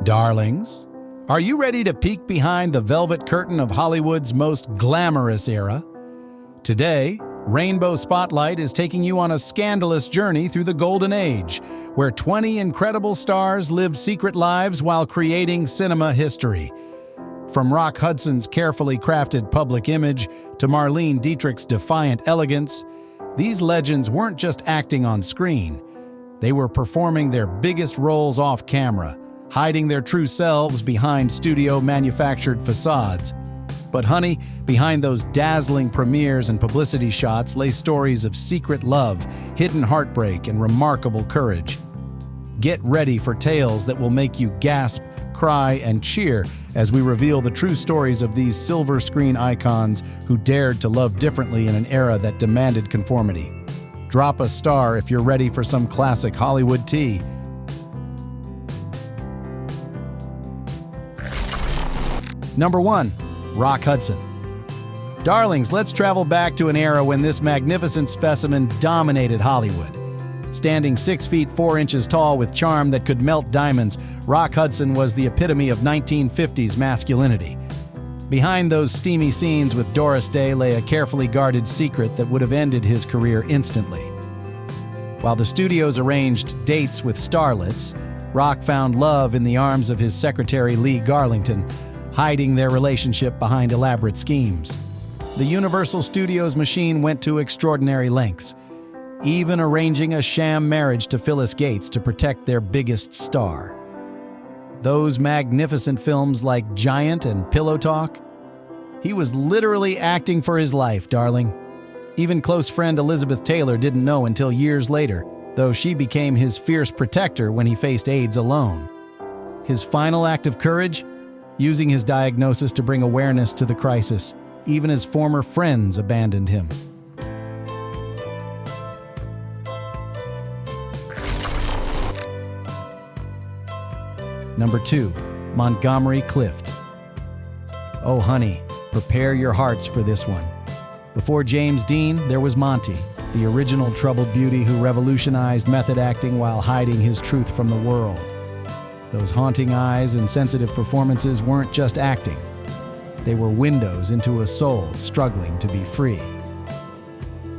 Darlings, are you ready to peek behind the velvet curtain of Hollywood's most glamorous era? Today, Rainbow Spotlight is taking you on a scandalous journey through the Golden Age, where 20 incredible stars lived secret lives while creating cinema history. From Rock Hudson's carefully crafted public image to Marlene Dietrich's defiant elegance, these legends weren't just acting on screen. They were performing their biggest roles off camera, hiding their true selves behind studio-manufactured facades. But honey, behind those dazzling premieres and publicity shots lay stories of secret love, hidden heartbreak, and remarkable courage. Get ready for tales that will make you gasp, cry, and cheer as we reveal the true stories of these silver screen icons who dared to love differently in an era that demanded conformity. Drop a star if you're ready for some classic Hollywood tea. Number 1. Rock Hudson. Darlings, let's travel back to an era when this magnificent specimen dominated Hollywood. Standing 6 feet 4 inches tall with charm that could melt diamonds, Rock Hudson was the epitome of 1950s masculinity. Behind those steamy scenes with Doris Day lay a carefully guarded secret that would have ended his career instantly. While the studios arranged dates with starlets, Rock found love in the arms of his secretary Lee Garlington, hiding their relationship behind elaborate schemes. The Universal Studios machine went to extraordinary lengths, even arranging a sham marriage to Phyllis Gates to protect their biggest star. Those magnificent films like Giant and Pillow Talk? He was literally acting for his life, darling. Even close friend Elizabeth Taylor didn't know until years later, though she became his fierce protector when he faced AIDS alone. His final act of courage? Using his diagnosis to bring awareness to the crisis. Even his former friends abandoned him. Number 2. Montgomery Clift. Oh honey, prepare your hearts for this one. Before James Dean, there was Monty, the original troubled beauty who revolutionized method acting while hiding his truth from the world. Those haunting eyes and sensitive performances weren't just acting. They were windows into a soul struggling to be free.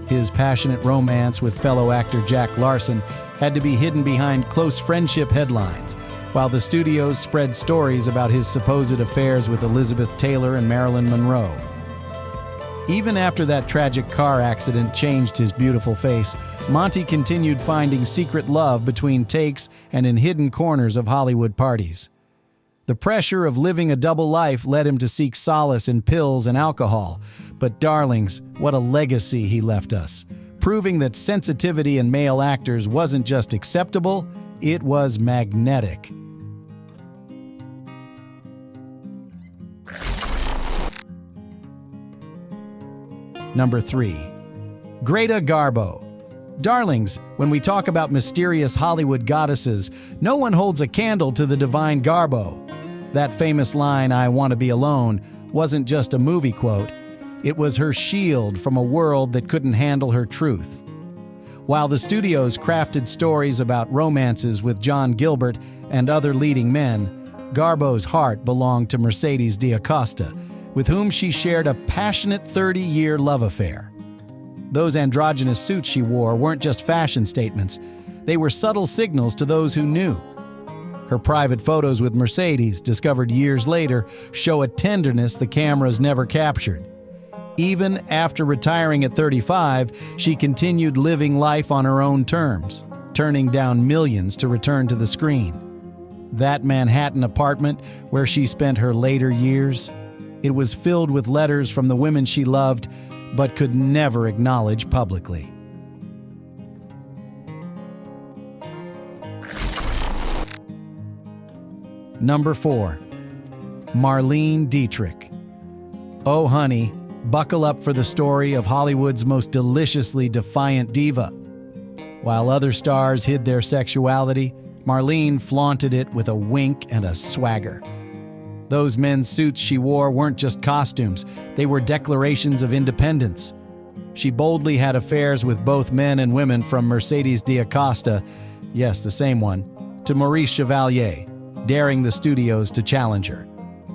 His passionate romance with fellow actor Jack Larson had to be hidden behind close friendship headlines, while the studios spread stories about his supposed affairs with Elizabeth Taylor and Marilyn Monroe. Even after that tragic car accident changed his beautiful face, Monty continued finding secret love between takes and in hidden corners of Hollywood parties. The pressure of living a double life led him to seek solace in pills and alcohol. But darlings, what a legacy he left us, proving that sensitivity in male actors wasn't just acceptable, it was magnetic. Number 3. Greata Garbo. Darlings, when we talk about mysterious Hollywood goddesses, no one holds a candle to the divine Garbo. That famous line, "I want to be alone," wasn't just a movie quote. It was her shield from a world that couldn't handle her truth. While the studios crafted stories about romances with John Gilbert and other leading men, Garbo's heart belonged to Mercedes D'Acosta, with whom she shared a passionate 30-year love affair. Those androgynous suits she wore weren't just fashion statements. They were subtle signals to those who knew. Her private photos with Mercedes, discovered years later, show a tenderness the cameras never captured. Even after retiring at 35, she continued living life on her own terms, turning down millions to return to the screen. That Manhattan apartment where she spent her later years, it was filled with letters from the women she loved but could never acknowledge publicly. Number 4. Marlene Dietrich. Oh honey, buckle up for the story of Hollywood's most deliciously defiant diva. While other stars hid their sexuality, Marlene flaunted it with a wink and a swagger. Those men's suits she wore weren't just costumes, they were declarations of independence. She boldly had affairs with both men and women, from Mercedes D'Acosta, yes, the same one, to Maurice Chevalier. daring the studios to challenge her.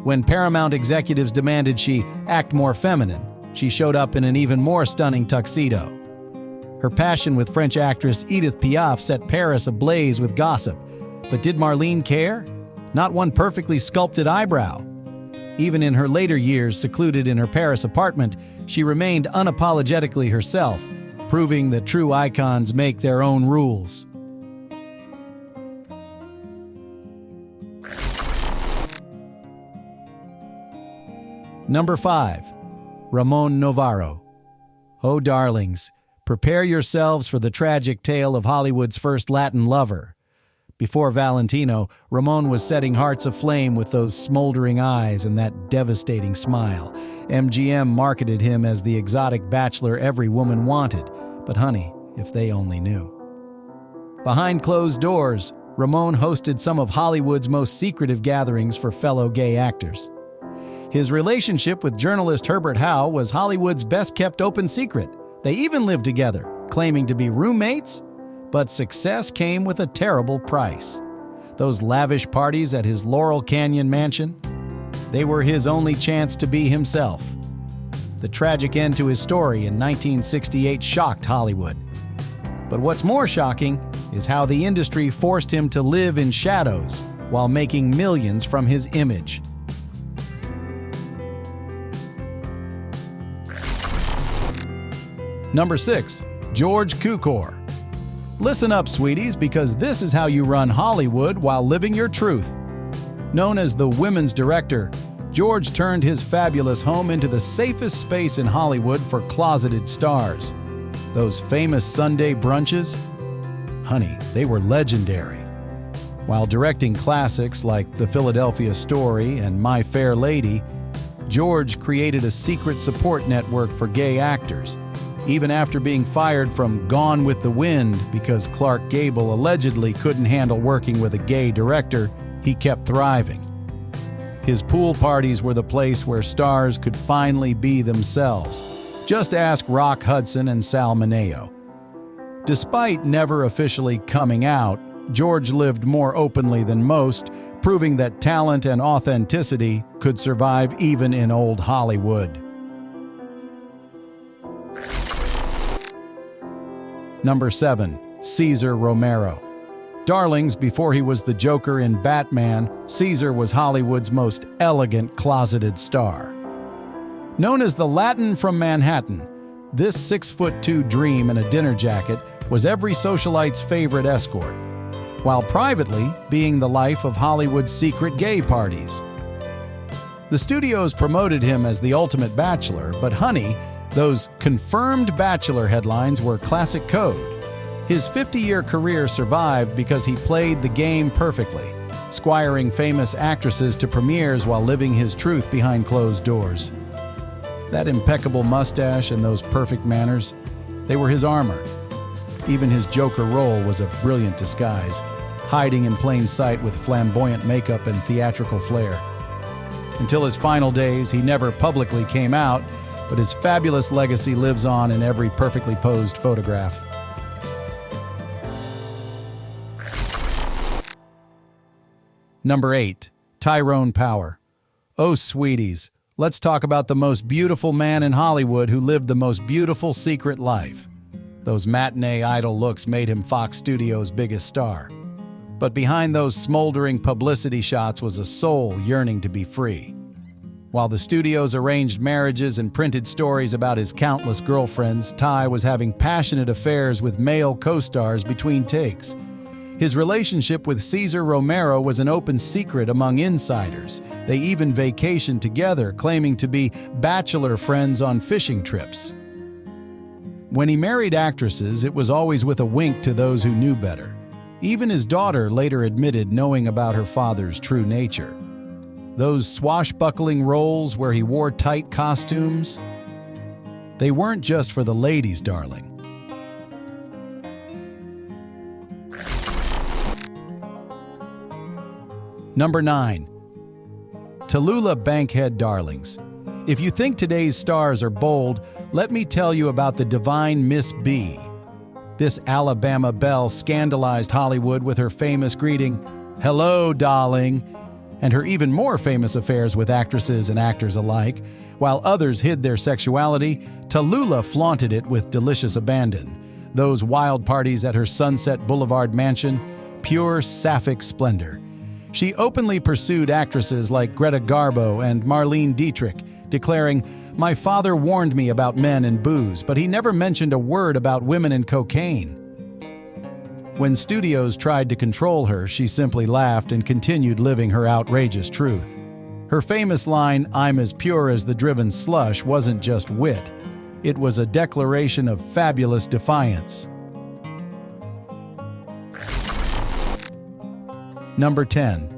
When Paramount executives demanded she act more feminine, she showed up in an even more stunning tuxedo. Her passion with French actress Edith Piaf set Paris ablaze with gossip. But did Marlene care? Not one perfectly sculpted eyebrow. Even in her later years, secluded in her Paris apartment, she remained unapologetically herself, proving that true icons make their own rules. Number 5. Ramon Novaro. Oh, darlings, prepare yourselves for the tragic tale of Hollywood's first Latin lover. Before Valentino, Ramon was setting hearts aflame with those smoldering eyes and that devastating smile. MGM marketed him as the exotic bachelor every woman wanted. But honey, if they only knew. Behind closed doors, Ramon hosted some of Hollywood's most secretive gatherings for fellow gay actors. His relationship with journalist Herbert Howe was Hollywood's best-kept open secret. They even lived together, claiming to be roommates. But success came with a terrible price. Those lavish parties at his Laurel Canyon mansion, they were his only chance to be himself. The tragic end to his story in 1968 shocked Hollywood. But what's more shocking is how the industry forced him to live in shadows while making millions from his image. Number 6. George Cukor. Listen up, sweeties, because this is how you run Hollywood while living your truth. Known as the women's director, George turned his fabulous home into the safest space in Hollywood for closeted stars. Those famous Sunday brunches? Honey, they were legendary. While directing classics like The Philadelphia Story and My Fair Lady, George created a secret support network for gay actors. Even after being fired from Gone with the Wind because Clark Gable allegedly couldn't handle working with a gay director, he kept thriving. His pool parties were the place where stars could finally be themselves. Just ask Rock Hudson and Sal Mineo. Despite never officially coming out, George lived more openly than most, proving that talent and authenticity could survive even in old Hollywood. Number 7. Cesar Romero. Darlings, before he was the Joker in Batman, Cesar was Hollywood's most elegant closeted star. Known as the Latin from Manhattan, this 6'2" dream in a dinner jacket was every socialite's favorite escort, while privately being the life of Hollywood's secret gay parties. The studios promoted him as the ultimate bachelor, but honey, those confirmed bachelor headlines were classic code. His 50-year career survived because he played the game perfectly, squiring famous actresses to premieres while living his truth behind closed doors. That impeccable mustache and those perfect manners, they were his armor. Even his Joker role was a brilliant disguise, hiding in plain sight with flamboyant makeup and theatrical flair. Until his final days, he never publicly came out, but his fabulous legacy lives on in every perfectly posed photograph. Number 8. Tyrone Power. Oh, sweeties, let's talk about the most beautiful man in Hollywood who lived the most beautiful secret life. Those matinee idol looks made him Fox Studios' biggest star. But behind those smoldering publicity shots was a soul yearning to be free. While the studios arranged marriages and printed stories about his countless girlfriends, Ty was having passionate affairs with male co-stars between takes. His relationship with Cesar Romero was an open secret among insiders. They even vacationed together, claiming to be bachelor friends on fishing trips. When he married actresses, it was always with a wink to those who knew better. Even his daughter later admitted knowing about her father's true nature. Those swashbuckling roles where he wore tight costumes, they weren't just for the ladies, darling. Number 9. Tula Bankhead darlings. If you think today's stars are bold, let me tell you about the divine Miss B. This Alabama belle scandalized Hollywood with her famous greeting, "Hello, darling," and her even more famous affairs with actresses and actors alike. While others hid their sexuality, Tallulah flaunted it with delicious abandon. Those wild parties at her Sunset Boulevard mansion, pure sapphic splendor. She openly pursued actresses like Greata Garbo and Marlene Dietrich, declaring, "My father warned me about men and booze, but he never mentioned a word about women and cocaine." When studios tried to control her, she simply laughed and continued living her outrageous truth. Her famous line, "I'm as pure as the driven slush," wasn't just wit. It was a declaration of fabulous defiance. Number 10.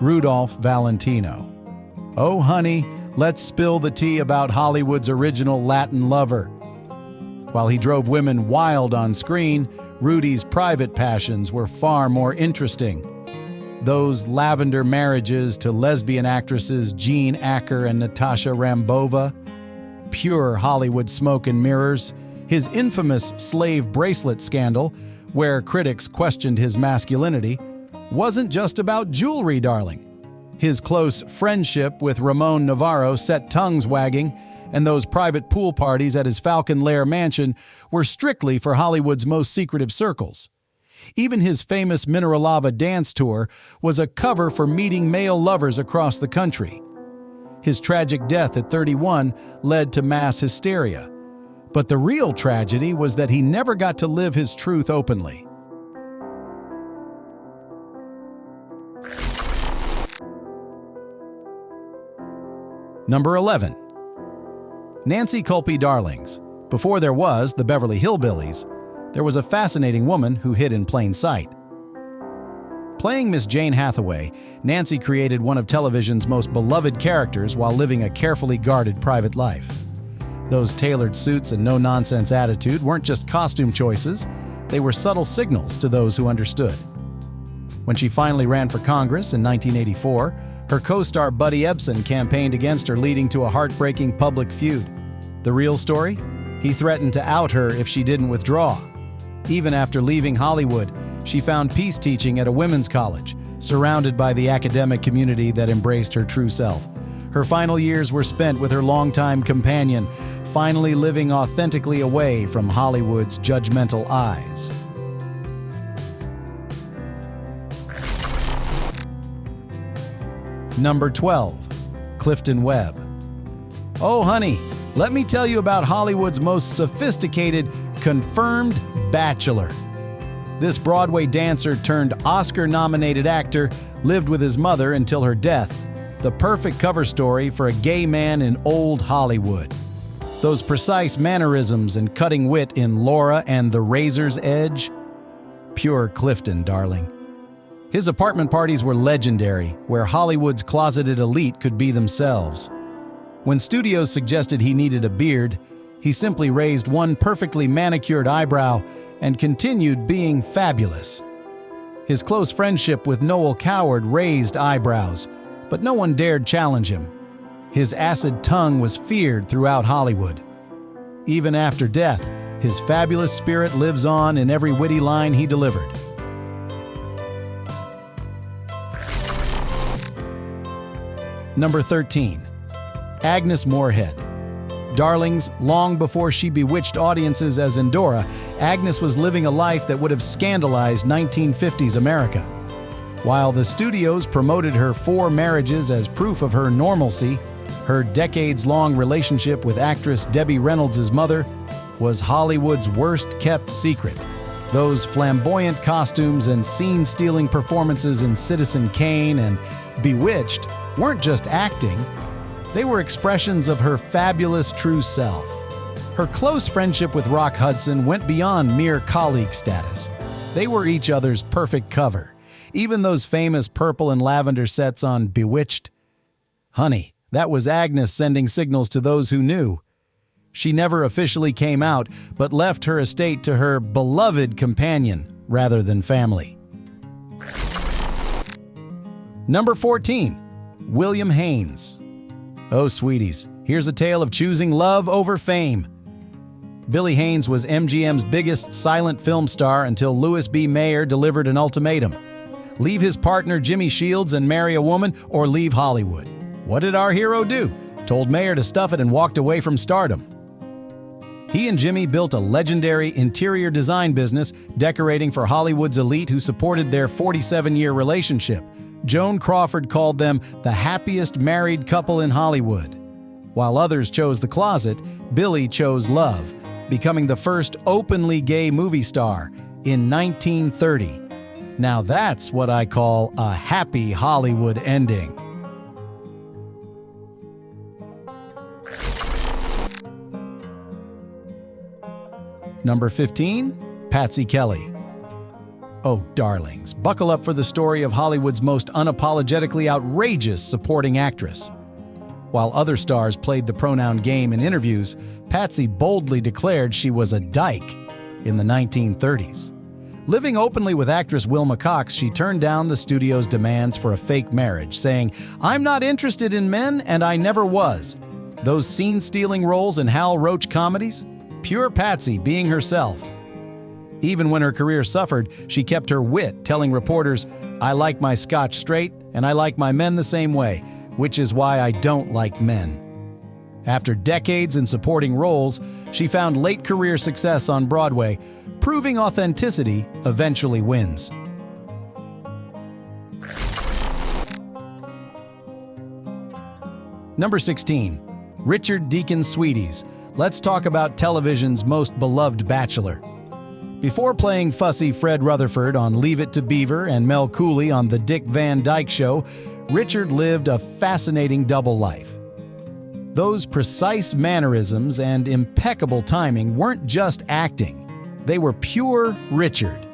Rudolph Valentino. Oh honey, let's spill the tea about Hollywood's original Latin lover. While he drove women wild on screen, Rudy's private passions were far more interesting. Those lavender marriages to lesbian actresses Jean Acker and Natasha Rambova, pure Hollywood smoke and mirrors, his infamous slave bracelet scandal, where critics questioned his masculinity, wasn't just about jewelry, darling. His close friendship with Ramon Novaro set tongues wagging, and those private pool parties at his Falcon Lair mansion were strictly for Hollywood's most secretive circles. Even his famous Mineralava dance tour was a cover for meeting male lovers across the country. His tragic death at 31 led to mass hysteria. But the real tragedy was that he never got to live his truth openly. Number 11. Nancy Kulp Darlings. Before there was the Beverly Hillbillies, there was a fascinating woman who hid in plain sight. Playing Miss Jane Hathaway, Nancy created one of television's most beloved characters while living a carefully guarded private life. Those tailored suits and no-nonsense attitude weren't just costume choices, they were subtle signals to those who understood. When she finally ran for Congress in 1984, her co-star Buddy Ebsen campaigned against her, leading to a heartbreaking public feud. The real story? He threatened to out her if she didn't withdraw. Even after leaving Hollywood, she found peace teaching at a women's college, surrounded by the academic community that embraced her true self. Her final years were spent with her longtime companion, finally living authentically away from Hollywood's judgmental eyes. Number 12. Clifton Webb. Oh honey, let me tell you about Hollywood's most sophisticated, confirmed bachelor. This Broadway dancer turned Oscar-nominated actor lived with his mother until her death, the perfect cover story for a gay man in old Hollywood. Those precise mannerisms and cutting wit in Laura and The Razor's Edge? Pure Clifton, darling. His apartment parties were legendary, where Hollywood's closeted elite could be themselves. When studios suggested he needed a beard, he simply raised one perfectly manicured eyebrow and continued being fabulous. His close friendship with Noel Coward raised eyebrows, but no one dared challenge him. His acid tongue was feared throughout Hollywood. Even after death, his fabulous spirit lives on in every witty line he delivered. Number 13. Agnes Morehead. Darlings, long before she bewitched audiences as Endora, Agnes was living a life that would have scandalized 1950s America. While the studios promoted her 4 marriages as proof of her normalcy, her decades-long relationship with actress Debbie Reynolds' mother was Hollywood's worst-kept secret. Those flamboyant costumes and scene-stealing performances in Citizen Kane and Bewitched weren't just acting, they were expressions of her fabulous true self. Her close friendship with Rock Hudson went beyond mere colleague status. They were each other's perfect cover. Even those famous purple and lavender sets on Bewitched. Honey, that was Agnes sending signals to those who knew. She never officially came out, but left her estate to her beloved companion rather than family. Number 14. William Haynes. Oh, sweeties, here's a tale of choosing love over fame. Billy Haynes was MGM's biggest silent film star until Louis B. Mayer delivered an ultimatum. Leave his partner Jimmy Shields and marry a woman, or leave Hollywood? What did our hero do? Told Mayer to stuff it and walked away from stardom. He and Jimmy built a legendary interior design business, decorating for Hollywood's elite who supported their 47-year relationship. Joan Crawford called them the happiest married couple in Hollywood. While others chose the closet, Billy chose love, becoming the first openly gay movie star in 1930. Now that's what I call a happy Hollywood ending. Number 15, Patsy Kelly. Oh, darlings, buckle up for the story of Hollywood's most unapologetically outrageous supporting actress. While other stars played the pronoun game in interviews, Patsy boldly declared she was a dyke in the 1930s. Living openly with actress Wilma Cox, she turned down the studio's demands for a fake marriage, saying, "I'm not interested in men, and I never was." Those scene-stealing roles in Hal Roach comedies? Pure Patsy being herself. Even when her career suffered, she kept her wit, telling reporters, "I like my scotch straight, and I like my men the same way, which is why I don't like men." After decades in supporting roles, she found late career success on Broadway, proving authenticity eventually wins. Number 16, Richard Deacon Sweeties. Let's talk about television's most beloved bachelor. Before playing fussy Fred Rutherford on Leave It to Beaver and Mel Cooley on The Dick Van Dyke Show, Richard lived a fascinating double life. Those precise mannerisms and impeccable timing weren't just acting. They were pure Richard.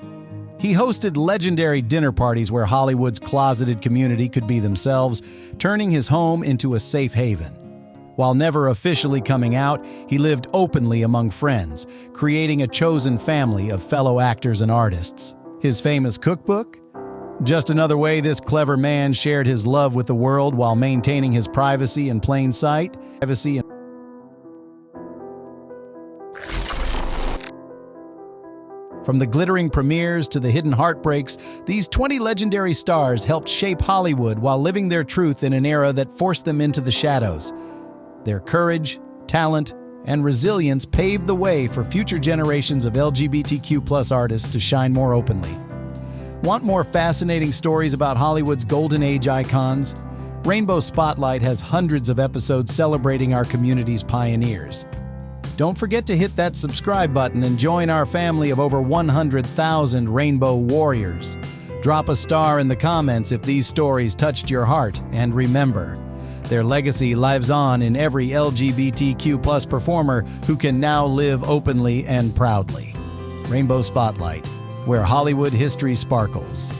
He hosted legendary dinner parties where Hollywood's closeted community could be themselves, turning his home into a safe haven. While never officially coming out, he lived openly among friends, creating a chosen family of fellow actors and artists. His famous cookbook? Just another way this clever man shared his love with the world while maintaining his privacy in plain sight. From the glittering premieres to the hidden heartbreaks, these 20 legendary stars helped shape Hollywood while living their truth in an era that forced them into the shadows. Their courage, talent, and resilience paved the way for future generations of LGBTQ+ artists to shine more openly. Want more fascinating stories about Hollywood's golden age icons? Rainbow Spotlight has hundreds of episodes celebrating our community's pioneers. Don't forget to hit that subscribe button and join our family of over 100,000 Rainbow Warriors. Drop a star in the comments if these stories touched your heart, and remember, their legacy lives on in every LGBTQ+ performer who can now live openly and proudly. Rainbow Spotlight, where Hollywood history sparkles.